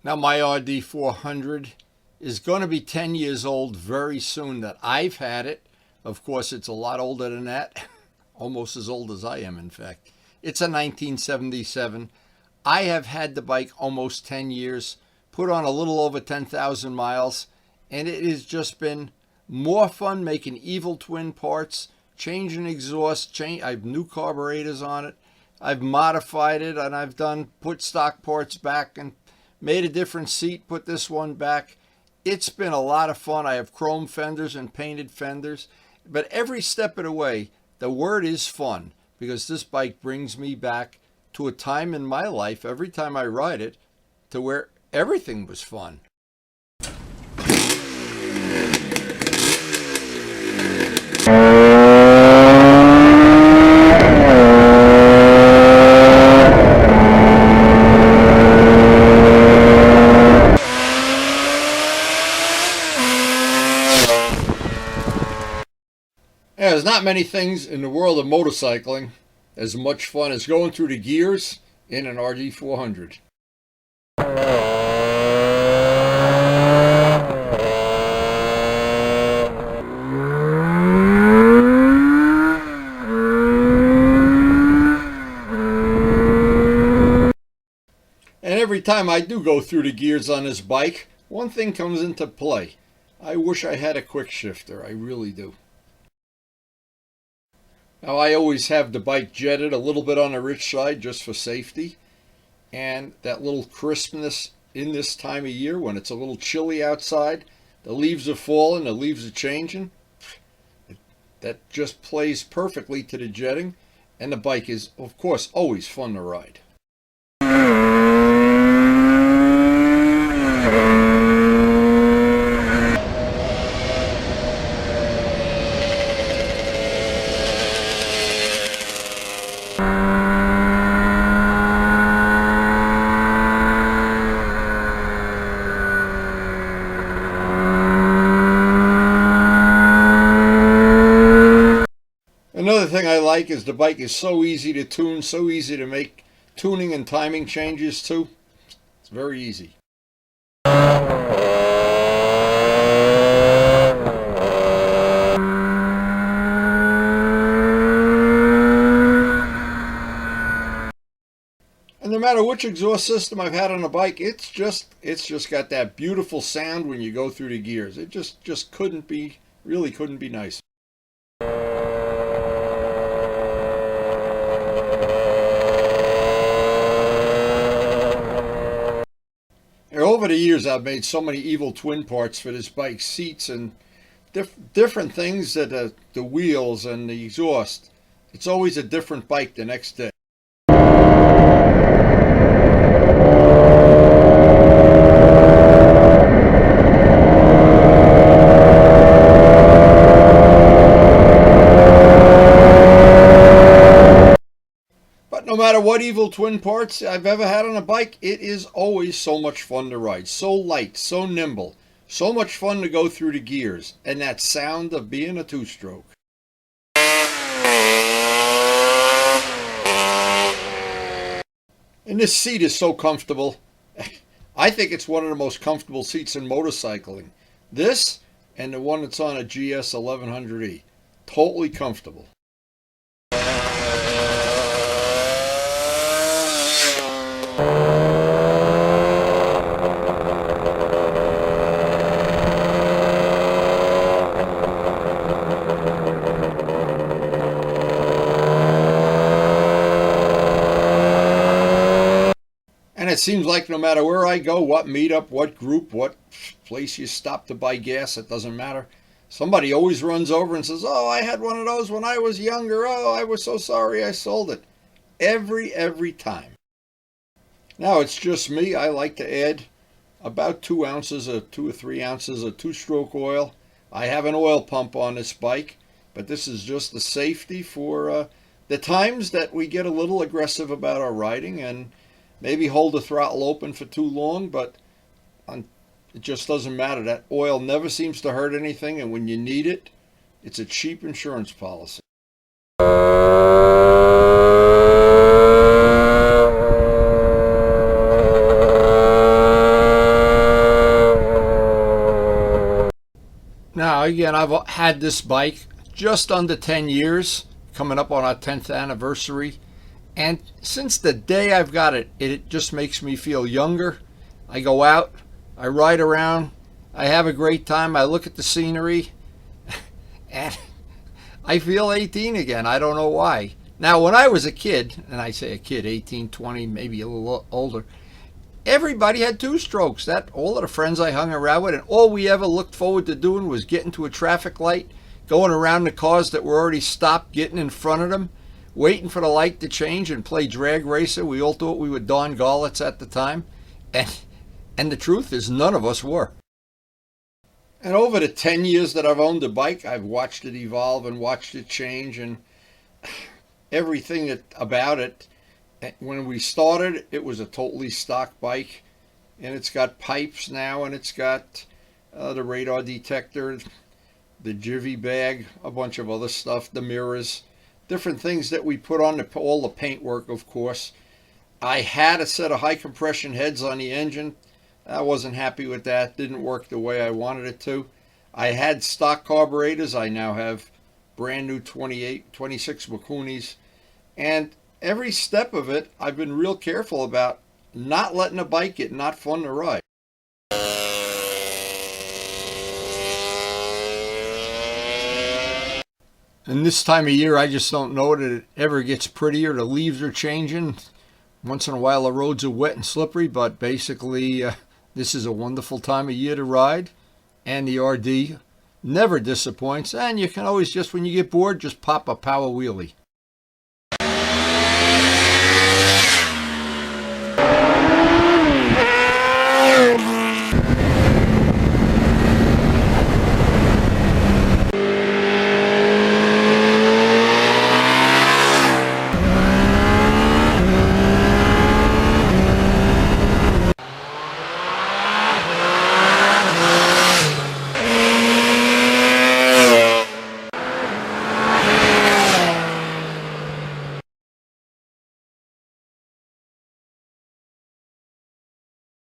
Now my Rd400 is going to be 10 years old very soon that I've had it. Of course, it's a lot older than that. Almost as old as I am, in fact. It's a 1977. I have had the bike almost 10 years, put on a little over 10,000 miles, and it has just been more fun making evil twin parts, changing exhaust, I have new carburetors on it. I've modified it, and I've put stock parts back and made a different seat, put this one back. It's been a lot of fun. I have chrome fenders and painted fenders, but every step of the way, the word is fun, because this bike brings me back to a time in my life, every time I ride it, to where everything was fun. There's not many things in the world of motorcycling as much fun as going through the gears in an Rd400. And every time I do go through the gears on this bike, one thing comes into play. I wish I had a quick shifter, I really do. Now, I always have the bike jetted a little bit on the rich side just for safety. And that little crispness in this time of year when it's a little chilly outside, the leaves are falling, the leaves are changing. That just plays perfectly to the jetting. And the bike is, of course, always fun to ride. Another thing I like is the bike is so easy to tune, so easy to make tuning and timing changes to. It's very easy. And no matter which exhaust system I've had on a bike, it's just got that beautiful sound when you go through the gears. It just couldn't be, really couldn't be nicer. Over the years, I've made so many evil twin parts for this bike, seats and different things, that the wheels and the exhaust. It's always a different bike the next day. No matter what evil twin parts I've ever had on a bike, it is always so much fun to ride. So light, so nimble, so much fun to go through the gears, and that sound of being a two-stroke. And this seat is so comfortable. I think it's one of the most comfortable seats in motorcycling. This and the one that's on a GS 1100E. Totally comfortable. And it seems like no matter where I go, what meetup, what group, what place you stop to buy gas, it doesn't matter. Somebody always runs over and says, "Oh, I had one of those when I was younger. Oh, I was so sorry I sold it." Every time. Now, it's just me. I like to add about 2 or 3 ounces of two-stroke oil. I have an oil pump on this bike, but this is just the safety for the times that we get a little aggressive about our riding and maybe hold the throttle open for too long, but it just doesn't matter. That oil never seems to hurt anything, and when you need it, it's a cheap insurance policy. Now, again, I've had this bike just under 10 years, coming up on our 10th anniversary. And since the day I've got it, it just makes me feel younger. I go out, I ride around, I have a great time, I look at the scenery, and I feel 18 again. I don't know why. Now, when I was a kid, and I say a kid, 18, 20, maybe a little older, everybody had two strokes. That all of the friends I hung around with, and all we ever looked forward to doing was getting to a traffic light, going around the cars that were already stopped, getting in front of them, waiting for the light to change and play drag racer. We all thought we were Don Garlits at the time, and the truth is none of us were. And over the 10 years that I've owned the bike, I've watched it evolve and watched it change, and everything about it. When we started, it was a totally stock bike, and it's got pipes now, and it's got the radar detector, the jivvy bag, a bunch of other stuff, the mirrors, different things that we put on all the paintwork, of course. I had a set of high compression heads on the engine. I wasn't happy with that. Didn't work the way I wanted it to. I had stock carburetors. I now have brand new 26 Makunis, and every step of it, I've been real careful about not letting a bike get not fun to ride. And this time of year, I just don't know that it ever gets prettier. The leaves are changing. Once in a while, the roads are wet and slippery, but basically, this is a wonderful time of year to ride. And the RD never disappoints. And you can always just, when you get bored, just pop a power wheelie.